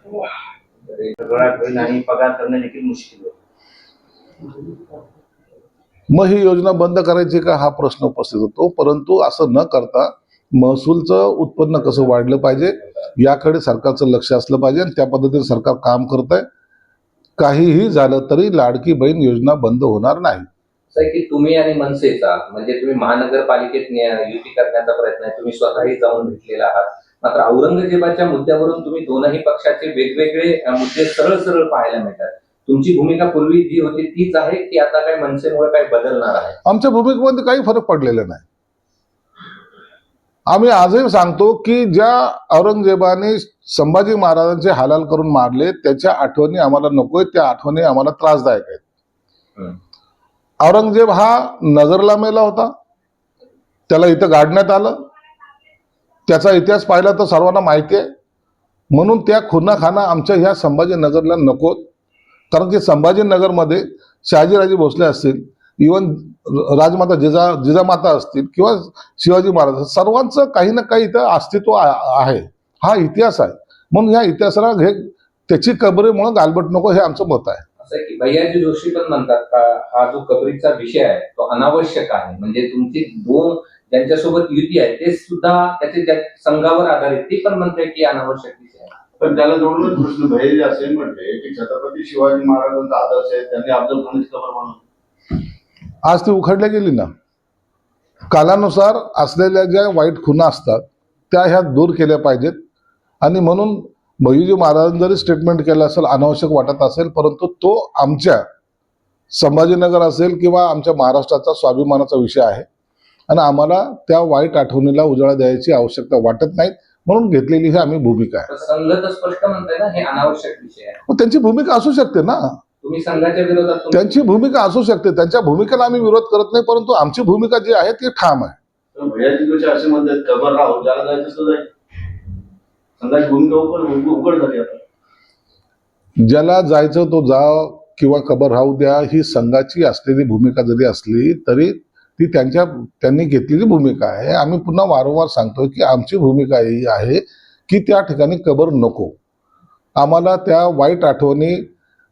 आणि पगार करणे देखील मुश्किल होईल. मग ही योजना बंद करायची का हा प्रश्न उपस्थित होतो. परंतु असं न करता महसूलचं उत्पन्न कसं वाढलं पाहिजे याकडे सरकारचं लक्ष असलं पाहिजे आणि त्या पद्धतीने सरकार काम करत आहे. काहीही झालं तरी लाडकी बहीण योजना बंद होणार नाही. की तुम्ही आणि मनसेचा म्हणजे तुम्ही महानगरपालिकेत युती करण्याचा प्रयत्न आहे, तुम्ही स्वतःही जाऊन भेटलेला आहात. मात्र औरंगजेबाच्या मुद्द्यावरून तुम्ही दोनही पक्षाचे वेगवेगळे मुद्दे सरळ सरळ पाहायला मिळतात. तुमची भूमिका पूर्वी जी होती तीच आहे की आता काही मनसेमुळे काही बदलणार आहे? आमच्या भूमिकेमध्ये काही फरक पडलेला नाही. आम्ही आजही सांगतो की ज्या औरंगजेबाने संभाजी महाराजांचे हालाल करून मारले त्याच्या आठवणी आम्हाला नकोय, त्या आठवणी आम्हाला त्रासदायक आहेत. औरंगजेब हा नगरला मेला होता, त्याला इथं गाडण्यात आलं. त्याचा इतिहास पाहिला तर सर्वांना माहिती आहे. म्हणून त्या खुनाखाना आमच्या ह्या संभाजीनगरला नको. कारण की संभाजीनगरमध्ये शहाजीराजे भोसले असतील, इवन राजमाता जिजामाता असतील किंवा शिवाजी महाराज, सर्वांचं काही ना काही इथं अस्तित्व आहे. हा इतिहास आहे. म्हणून ह्या इतिहासाला त्याची कबरीमुळे गालबट नको हे आमचं मत आहे. असं आहे की भैयाजी जोशी पण म्हणतात का हा जो कबरीचा विषय आहे तो अनावश्यक आहे. म्हणजे तुमची दोन ज्यांच्यासोबत युती आहे ते सुद्धा त्याच्या संघावर आधारित, ती पण म्हणते की अनावश्यक विषय आहे. पण त्याला जोडूनच प्रश्न भैयाजी असे म्हटले की छत्रपती शिवाजी महाराजांचा आदर्श आहे, त्यांनी अफजल खानाची कबर बनवली. आज ती उखडल्या गेली ना. कालानुसार असलेल्या ज्या वाईट खुणा असतात त्या ह्या दूर केल्या पाहिजेत. आणि म्हणून भैयाजी महाराजांनी जरी स्टेटमेंट केलं असेल, अनावश्यक वाटत असेल, परंतु तो आमच्या संभाजीनगर असेल किंवा आमच्या महाराष्ट्राचा स्वाभिमानाचा विषय आहे आणि आम्हाला त्या वाईट आठवणीला उजाळा द्यायची आवश्यकता वाटत नाही. म्हणून घेतलेली ही आम्ही भूमिका आहे. संघ तर स्पष्ट म्हणताय ना हे अनावश्यक विषय आहे. मग त्यांची भूमिका असू शकते ना. तुम्ही संघाच्या विरोधात त्यांची भूमिका असू शकते, त्यांच्या भूमिकेला आम्ही विरोध करत नाही, परंतु आमची भूमिका जी आहे ती ठाम आहे. भैयाजी जोशी असे म्हणतात कबर राहू, ज्याला जायचं असतं जाईल. संघाची भूमिका उघड झाली आता. ज्याला जायचं तो जाव किंवा कबर राहू द्या, ही संघाची असलेली भूमिका जरी असली तरी ती त्यांनी घेतलेली भूमिका आहे. आम्ही पुन्हा वारंवार सांगतोय की आमची भूमिका ही आहे की त्या ठिकाणी कबर नको. आम्हाला त्या वाईट आठवणी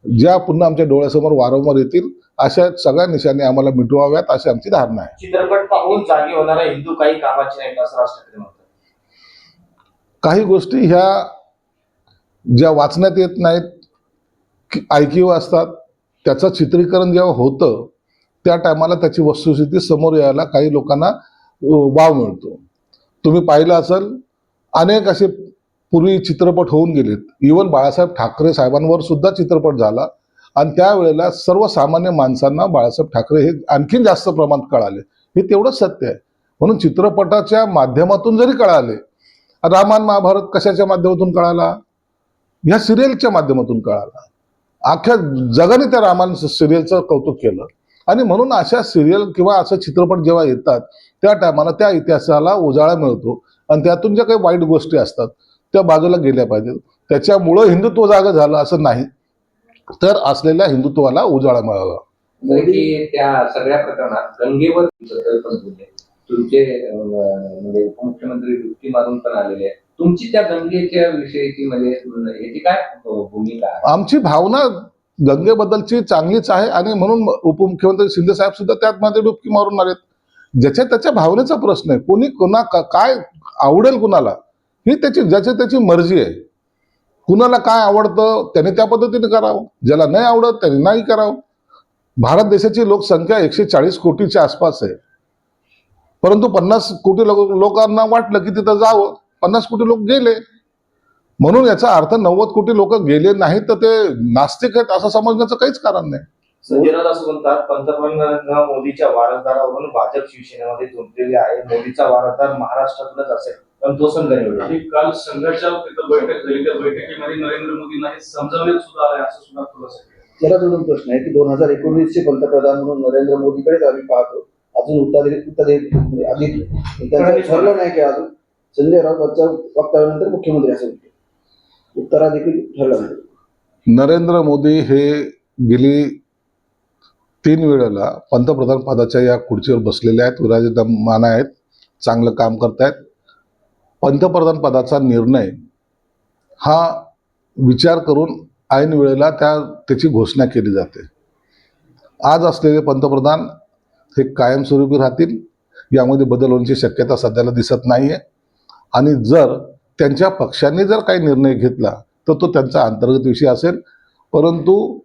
ज्या पुन्हा आमच्या डोळ्यासमोर वारंवार येतील अशा सगळ्या निशाने आम्हाला मिटवाव्यात अशी आमची धारणा आहे. चित्रपट पाहून जागी होणारा हिंदू काही कामाचे नाही असं राज ठाकरे म्हणतात. काही गोष्टी ह्या ज्या वाचण्यात येत नाहीत, ऐकीव असतात, त्याचं चित्रीकरण जेव्हा होतं त्या टायमाला त्याची वस्तुस्थिती समोर यायला काही लोकांना वाव मिळतो. तुम्ही पाहिलं असेल अनेक असे पूर्वी चित्रपट होऊन गेलेत. इवन बाळासाहेब ठाकरे साहेबांवर सुद्धा चित्रपट झाला आणि त्यावेळेला सर्वसामान्य माणसांना बाळासाहेब ठाकरे हे आणखीन जास्त प्रमाणात कळाले. हे तेवढंच सत्य आहे. म्हणून चित्रपटाच्या माध्यमातून जरी कळाले, रामायण महाभारत कशाच्या माध्यमातून कळाला? ह्या सिरियलच्या माध्यमातून कळाला. अख्ख्या जगाने त्या रामायण सिरियलचं कौतुक केलं. आणि म्हणून अशा सिरियल किंवा असं चित्रपट जेव्हा येतात त्या टायमाला त्या इतिहासाला उजाळा मिळतो आणि त्यातून ज्या काही वाईट गोष्टी असतात त्या बाजूला गेल्या पाहिजेत. त्याच्यामुळं हिंदुत्व जागं झालं असं नाही, तर असलेल्या हिंदुत्वाला उजाळा मिळाला. त्या सगळ्या प्रकरणात गंगेवर पण बोलले तुमचे म्हणजे उपमुख्यमंत्री डुबकी मारून पण आलेले आहेत. तुमची त्या गंगेच्या विषयीची म्हणजे याची काय भूमिका आहे? आमची भावना गंगेबद्दलची चांगलीच आहे आणि म्हणून उपमुख्यमंत्री शिंदे साहेब सुद्धा त्यामध्ये डुबकी मारून आलेत. ज्याच्या त्याच्या भावनेचा प्रश्न आहे. कोणी काय आवडेल कुणाला ही ज्याची त्याची मर्जी आहे. कुणाला काय आवडतं त्याने त्या पद्धतीने करावं, ज्याला नाही आवडत त्याने नाही करावं. भारत देशाची लोकसंख्या 140 कोटीच्या आसपास आहे, परंतु 50 कोटी लोकांना वाटलं की तिथं जावं, 50 कोटी लोक गेले. म्हणून याचा अर्थ 90 कोटी लोक गेले नाहीत तर ते नास्तिक आहेत असं समजण्याचं काहीच कारण नाही. संजय राऊत असं म्हणतात पंतप्रधान मोदीच्या वारसदारावरून भाजप शिवसेनेमध्ये जोडलेले आहे. मोदीचा वारसदार महाराष्ट्रातूनच असेल पण तो संघ निवडला. काल संघाच्या बैठक झाली, त्या बैठकीमध्ये नरेंद्र मोदींना हे समजावण्यात सुद्धा आलंय असं सुद्धा खुलासा केला. त्याला जोडून प्रश्न आहे की 2019 चे पंतप्रधान म्हणून नरेंद्र मोदीकडेच आम्ही पाहतो. अजून त्यांचं ठरलं नाही की अजून संजय राऊत वक्तव्यानंतर मुख्यमंत्री असं उत्तराधिकारी ठरलं नाही. नरेंद्र मोदी हे गेली 3 वेळेला पंतप्रधान पदाच्या या खुर्चीवर बसलेले आहेत, विराजमान आहेत, चांगलं काम करतायत. पंतप्रधान पदाचा निर्णय हा विचार करून ऐन वेळेला त्याची घोषणा केली जाते. आज असलेले पंतप्रधान हे कायमस्वरूपी राहतील, यामध्ये बदल होण्याची शक्यता सध्याला दिसत नाही आहे. आणि जर त्यांच्या पक्षाने जर काही निर्णय घेतला तर तो त्यांचा अंतर्गत विषय असेल, परंतु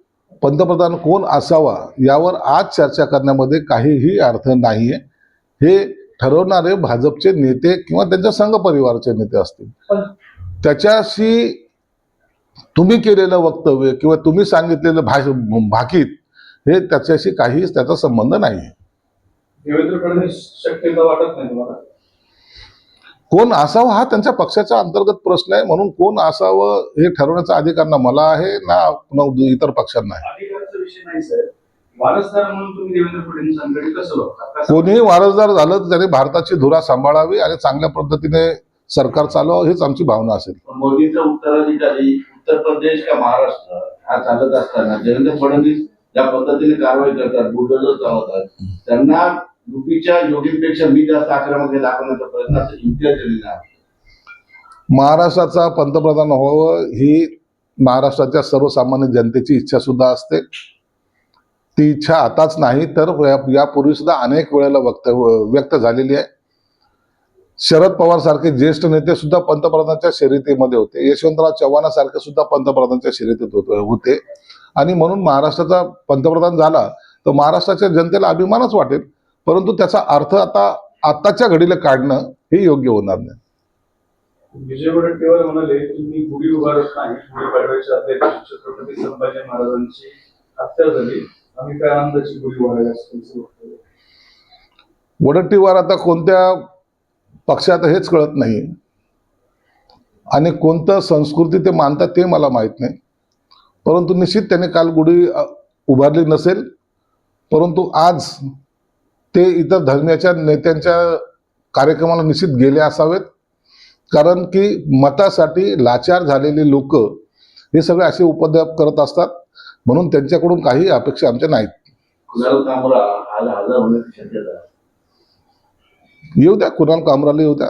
पंतप्रधान कोण असावा यावर आज चर्चा करण्यामध्ये काहीही अर्थ नाही आहे. हे ठरवणारे भाजपचे नेते किंवा त्यांच्या संघ परिवाराचे नेते असतील. त्याच्याशी तुम्ही केलेलं वक्तव्य किंवा तुम्ही सांगितलेलं भाकीत हे त्याच्याशी काहीच त्याचा संबंध नाही आहे. देवेंद्र फडणवीस शक्यता वाटत नाही तुम्हाला? कोण असावं हा त्यांच्या पक्षाचा अंतर्गत प्रश्न आहे, म्हणून कोण असावं हे ठरवण्याचा अधिकार ना मला आहे ना इतर पक्षांना आहे. अधिकाराचा विषय नाही साहेब, वारसदार म्हणून तुम्ही देवेंद्र फडणवीसांकडे कसं बघता? कोणीही वारसदार झालं तर त्यांनी भारताची धुरा सांभाळावी आणि चांगल्या पद्धतीने सरकार चालवावं हीच आमची भावना असेल. मोदीचा उत्तराधिकारी उत्तर प्रदेश का महाराष्ट्र हा चालत असताना देवेंद्र फडणवीस ज्या पद्धतीने कारवाई करतात, बुलडोजर चालवतात, त्यांना युपीच्या योगींपेक्षा मी जास्त आक्रमक हे दाखवण्याचा प्रयत्न असं इम्तियाज जलील आहे. महाराष्ट्राचा पंतप्रधान व्हावं ही महाराष्ट्राच्या सर्वसामान्य जनतेची इच्छा सुद्धा असते. ती इच्छा आताच नाही तर यापूर्वी सुद्धा अनेक वेळेला व्यक्त झालेली आहे. शरद पवार सारखे ज्येष्ठ नेते सुद्धा पंतप्रधानांच्या शर्यतीमध्ये होते. यशवंतराव चव्हाणासारखे सुद्धा पंतप्रधानांच्या शर्यतीत होते. आणि म्हणून महाराष्ट्राचा पंतप्रधान झाला तर महाराष्ट्राच्या जनतेला अभिमानच वाटेल, परंतु त्याचा अर्थ आताच्या घडीला काढणं हे योग्य होणार नाही. विजय वडेट्टीवार म्हणाले तुम्ही गुढी उभारत नाही, गुढी पाडव्याच्या आदल्या दिवशी छत्रपती संभाजी महाराजांची हत्या झाली, आम्ही काय आनंदाची गुढी उभारायला असं वक्तव्य. वडेट्टीवार आता कोणत्या पक्षात हेच कळत नाही आणि कोणतं संस्कृती ते मानतात ते मला माहीत नाही. परंतु निश्चित त्याने काल गुढी उभारली नसेल, परंतु आज ते इतर धर्माच्या नेत्यांच्या कार्यक्रमाला निश्चित गेले असावेत. कारण की मतासाठी लाचार झालेले लोक हे सगळे असे उपद्व्याप करत असतात, म्हणून त्यांच्याकडून काही अपेक्षा आमच्या नाहीत. कुणाल कामरा हजर होण्याची शक्यता आहे. येऊ द्या, कुणाल कामराला येऊ द्या,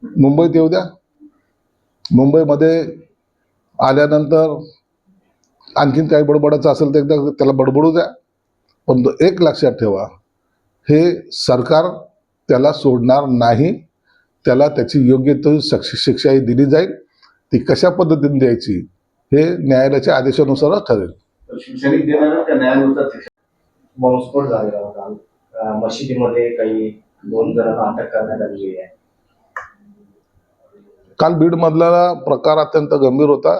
मुंबईत येऊ द्या. मुंबईमध्ये आल्यानंतर आणखीन काही बडबडायचं असेल तर एकदा त्याला बडबडू द्या. पण एक लक्षात ठेवा, हे सरकार त्याला सोडणार नाही. त्याला त्याची योग्य तो शिक्षाही दिली जाईल. ती कशा पद्धतीने द्यायची हे न्यायालयाच्या आदेशानुसारच ठरेल. शिवसैनिक देणार त्या न्यायानुसार शिक्षा. बॉम्बस्फोट झालेला होता मशिदीमध्ये, काही 2 जणांना अटक करण्यात आलेली आहे. काल बीडमधला प्रकार अत्यंत गंभीर होता.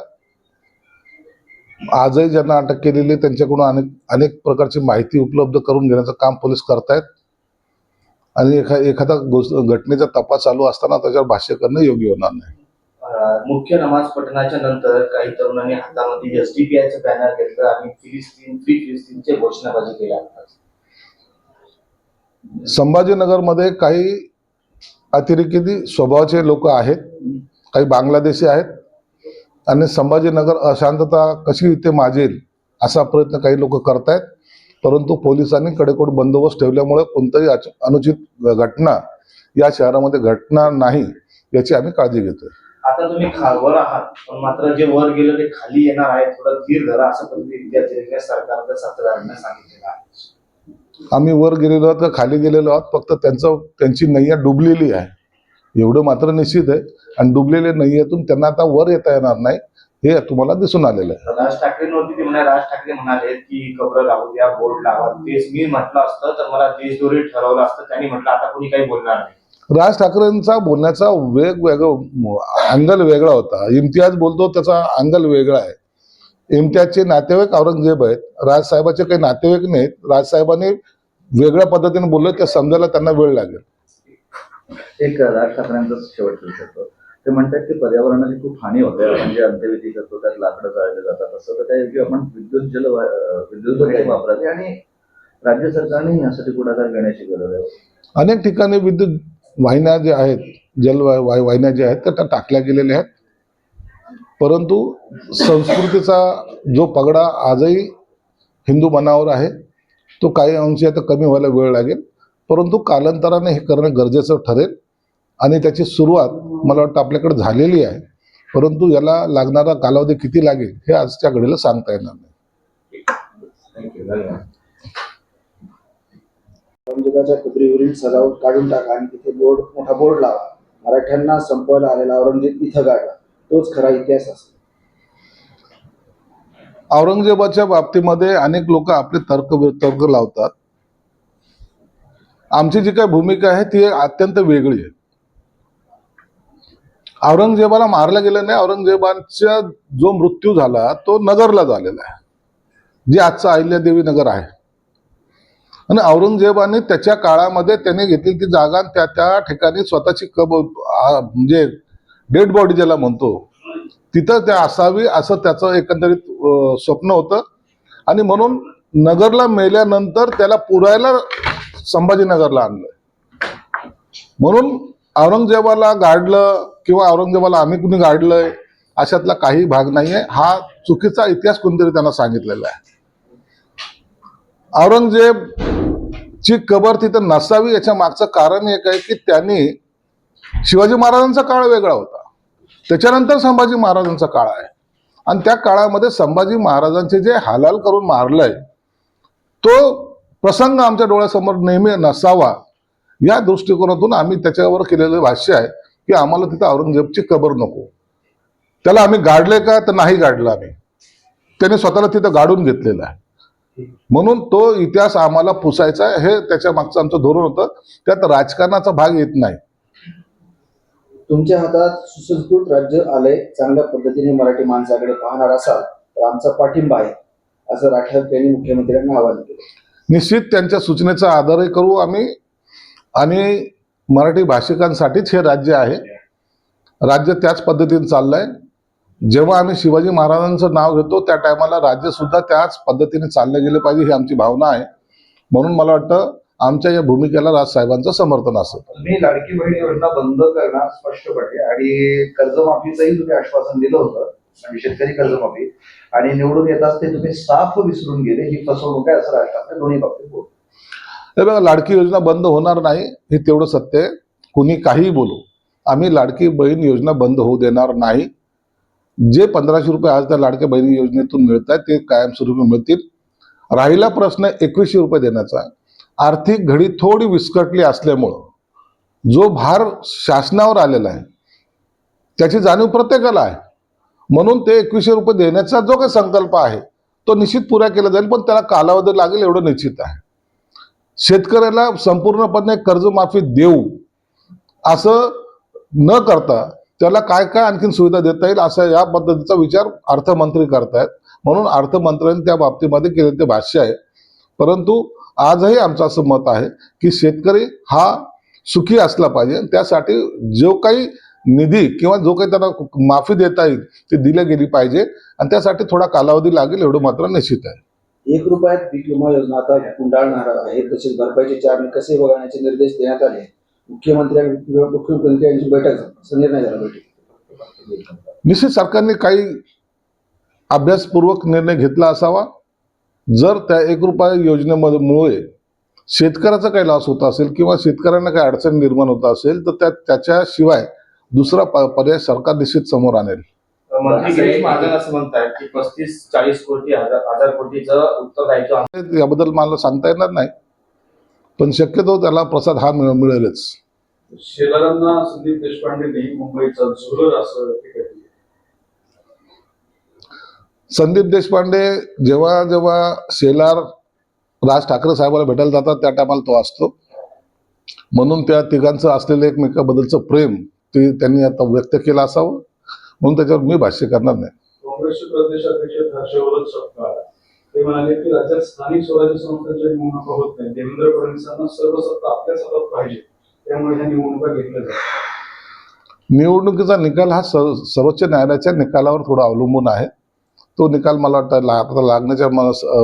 आजही ज्यांना अटक केलेली त्यांच्याकडून अनेक प्रकारची माहिती उपलब्ध करून घेण्याचं काम पोलीस करतायत. आणि एखादा घटनेचा तपास चालू असताना त्याच्यावर भाष्य करणं योग्य होणार नाही. मुख्य नमाज पठणाच्या नंतर काही तरुणांनी हातामध्ये एसडीपीआयचं बॅनर घेतलं आणि फ्री फिलिस्तीनचे घोषणाबाजी केल्या. संभाजीनगरमध्ये काही अतिरेकी स्वभावाचे लोक आहेत, काही बांगलादेशी आहेत आणि संभाजीनगर अशांतता कशी इथे माजेल असा प्रयत्न काही लोक करतायत. परंतु पोलिसांनी कडेकोट बंदोबस्त ठेवल्यामुळे कोणताही अनुचित घटना या शहरामध्ये घडणार नाही याची आम्ही काळजी घेतोय. आता तुम्ही वर आहात, पण मात्र जे वर गेलं ते खाली येणार आहे, थोडं धीर धरा असं पण विद्यार्थी सरकारच्या सातबाऱ्यांना सांगितलेलं आहे. आम्ही वर गेलेलो आहोत का खाली गेलेलो आहोत, फक्त त्यांची नैया डुबलेली आहे एवढं मात्र निश्चित आहे. आणि डुबलेल्या नैयेतून त्यांना आता वर येता येणार नाही हे तुम्हाला दिसून आलेलं आहे. राज ठाकरेंवरती ते म्हणाले, राज ठाकरे म्हणाले की कब्र लावू द्या, बोर्ड लावा. तेच मी म्हटलं असतं तर मला देशद्रोही ठरवलं असतं. त्यांनी म्हटलं आता कोणी काही बोलणार नाही. राज ठाकरेंचा बोलण्याचा अँगल वेगळा होता. इम्तियाज बोलतो त्याचा अँगल वेगळा आहे. इम्तियाजचे नातेवाईक औरंगजेब आहेत, राजसाहेबाचे काही नातेवाईक नाहीत. राजसाहेबांनी वेगळ्या पद्धतीने बोललं ते समजायला त्यांना वेळ लागेल. एक राज ठाकरेंचा शेवट करू शकतो. ते म्हणतात की पर्यावरणाची खूप हानी होते, आपण जे अंत्यविधी करतो त्यात लाकडं जाळले जातात, असं तर त्याऐवजी आपण विद्युत वापरावी आणि राज्य सरकारने यासाठी पुढाकार घेण्याची गरज आहे. अनेक ठिकाणी विद्युत वाहिन्या ज्या आहेत, वाहिन्या ज्या आहेत त्या टाकल्या गेलेल्या आहेत. परंतु संस्कृतीचा जो पगडा आजही हिंदू मनावर आहे तो काही अंशी आता कमी व्हायला वेळ लागेल. परंतु कालांतराने हे करणं गरजेचं ठरेल आणि त्याची सुरुवात मला वाटतं आपल्याकडे झालेली आहे. परंतु याला लागणारा कालावधी किती लागेल हे आजच्या घडीला सांगता येणार नाही. थँक्यू, धन्यवाद. औरंगजेबाच्या कबरीवरील सजावट काढून टाका आणि तिथे मोठा बोर्ड लावा. मराठ्यांना संपवायला आलेला औरंगजेब इथं गाडला, तोच खरा इतिहास असेल. औरंगजेबाच्या बाबतीमध्ये अनेक लोक आपले तर्क लावतात. आमची जी काही भूमिका आहे ती अत्यंत वेगळी आहे. औरंगजेबाला मारलं गेलं नाही. औरंगजेबाचा जो मृत्यू झाला तो नगरला झालेला आहे, जे आजचं अहिल्यादेवी नगर आहे. आणि औरंगजेबाने त्याच्या काळामध्ये त्याने घेतलेली ती जागा त्या ठिकाणी स्वतःची म्हणजे डेड बॉडी ज्याला म्हणतो तिथं त्या असावी असं त्याचं एकंदरीत स्वप्न होतं. आणि म्हणून नगरला मेल्यानंतर त्याला पुरायला संभाजीनगरला आणलं. म्हणून औरंगजेबाला गाडलं किंवा औरंगजेबाला आम्ही कुणी गाडलंय अशातला काही भाग नाहीये. हा चुकीचा इतिहास कोणतरी त्यांना सांगितलेला आहे. औरंगजेबची कबर तिथं नसावी याच्या मागचं कारण एक आहे की त्यांनी शिवाजी महाराजांचा काळ वेगळा होता, त्याच्यानंतर संभाजी महाराजांचा काळ आहे. आणि त्या काळामध्ये संभाजी महाराजांचे जे हालाल करून मारलंय तो प्रसंग आमच्या डोळ्यासमोर नेहमी नसावा या दृष्टिकोनातून आम्ही त्याच्यावर केलेलं भाष्य आहे की आम्हाला तिथं औरंगजेबची कबर नको. त्याला आम्ही गाडले का तर नाही गाडलं आम्ही, त्याने स्वतःला तिथं गाडून घेतलेलं आहे. म्हणून तो इतिहास आम्हाला पुसायचा आहे, हे त्याच्या मागचं आमचं धोरण होतं. त्यात राजकारणाचा भाग येत नाही. तुमच्या हातात सुसंस्कृत राज्य आलंय, चांगल्या पद्धतीने मराठी माणसाकडे पाहणार असाल तर आमचा पाठिंबा आहे, असं राठोड यांनी मुख्यमंत्र्यांना आवाहन केलं. निश्चित त्यांच्या सूचनेचा आदरही करू आम्ही. आणि मराठी भाषिकांसाठीच हे राज्य आहे. राज्य त्याच पद्धतीने चाललंय. जेव्हा आम्ही शिवाजी महाराजांचं नाव घेतो त्या टायमाला राज्य सुद्धा त्याच पद्धतीने चाललं गेलं पाहिजे ही आमची भावना आहे. म्हणून मला वाटतं आमच्या या भूमिकेला राजसाहेबांचं समर्थन असेल. तुम्ही लाडकी बहीण योजना बंद करणार स्पष्टपणे आणि कर्जमाफीचंही तुम्ही आश्वासन दिलं होतं, म्हणजे शेतकरी कर्जमाफी, आणि निवडून येताच ते तुम्ही साफ विसरून गेले. ही फसवणूक आहे असं राज ठाकरे दोन्ही बाबतीत बोलतो. हे बघा, लाडकी योजना बंद होणार नाही हे तेवढं सत्य आहे. कुणी काहीही बोलू, आम्ही लाडकी बहीण योजना बंद होऊ देणार नाही. जे 1500 रुपये आज त्या लाडक्या बहिणी योजनेतून मिळत आहेत ते कायमस्वरूपी मिळतील. राहिला प्रश्न 2100 रुपये देण्याचा. आर्थिक घडी थोडी विस्कटली असल्यामुळं जो भार शासनावर आलेला आहे त्याची जाणीव प्रत्येकाला आहे. म्हणून ते 2100 रुपये देण्याचा जो काही संकल्प आहे तो निश्चित पुरा केला जाईल, पण त्याला कालावधी लागेल एवढं निश्चित आहे. शेतकऱ्याला संपूर्णपणे कर्जमाफी देऊ असं न करता त्याला काय काय आणखीन सुविधा देता येईल असा या पद्धतीचा विचार अर्थमंत्री करतायत. म्हणून अर्थमंत्र्यांनी त्या बाबतीमध्ये केलेलं ते भाष्य आहे. परंतु आजही आमचं असं मत आहे की शेतकरी हा सुखी असला पाहिजे. त्यासाठी जो काही निधी किंवा जो काही त्यांना माफी देता येईल ती दिली गेली पाहिजे आणि त्यासाठी थोडा कालावधी लागेल एवढं मात्र निश्चित आहे. 1 रुपयात पीक विमा योजना आता गुंडाळणार आहे. तसेच भरपाईचे चार्ज कसे बघण्याचे निर्देश देण्यात आले. मुख्यमंत्री यांची बैठक झाली, असा निर्णय झाला बैठकीत. निश्चित सरकारने काही अभ्यासपूर्वक निर्णय घेतला असावा. जर त्या 1 रुपया योजनेमुळे शेतकऱ्याचा काही लॉस होत असेल किंवा शेतकऱ्यांना काही अडचण निर्माण होत असेल तर त्याच्याशिवाय दुसरा पर्याय सरकार निश्चित समोर आणेल. मंत्री गिरीश महाजन असं म्हणतात की 35-40 कोटी हजार कोटीचं उत्तरदायित्व याबद्दल मला सांगता येणार नाही, पण शक्यतो त्याला प्रसाद हा मिळेलच. शेलारांना संदीप देशपांडेंनी मुंबईचा झुरळ असं टीका केली. संदीप देशपांडे जेव्हा जेव्हा शेलार राज ठाकरे साहेबाला भेटायला जातात त्या टायमाला तो असतो. म्हणून त्या तिघांचं असलेलं एकमेकाबद्दलचं प्रेम ते त्यांनी आता व्यक्त केलं असावं, म्हणून त्याच्यावर मी भाष्य करणार नाही. काँग्रेसचे प्रदेशाध्यक्ष हर्षवर्धन सपकाळ ते म्हणाले की राज्यात स्थानिक स्वराज्य संस्थांच्या निवडणुका होत नाही. देवेंद्र फडणवीसांना सर्व सत्ता आपल्याच हातात पाहिजे, त्यामुळे ह्या निवडणुका घेतल्या जातात. निवडणुकीचा निकाल हा सर्वोच्च न्यायालयाच्या निकालावर थोडा अवलंबून आहे. तो निकाल मला वाटतं आता लागण्याच्या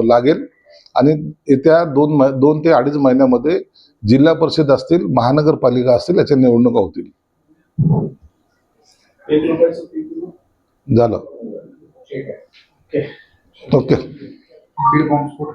लागेल आणि येत्या 2 ते 2.5 महिन्यामध्ये जिल्हा परिषद असतील, महानगरपालिका असतील याच्या निवडणुका होतील. 1 रुपयाचं पीक विमा झालं. ठीक आहे. ओके. बीड बॉम्बस्फोट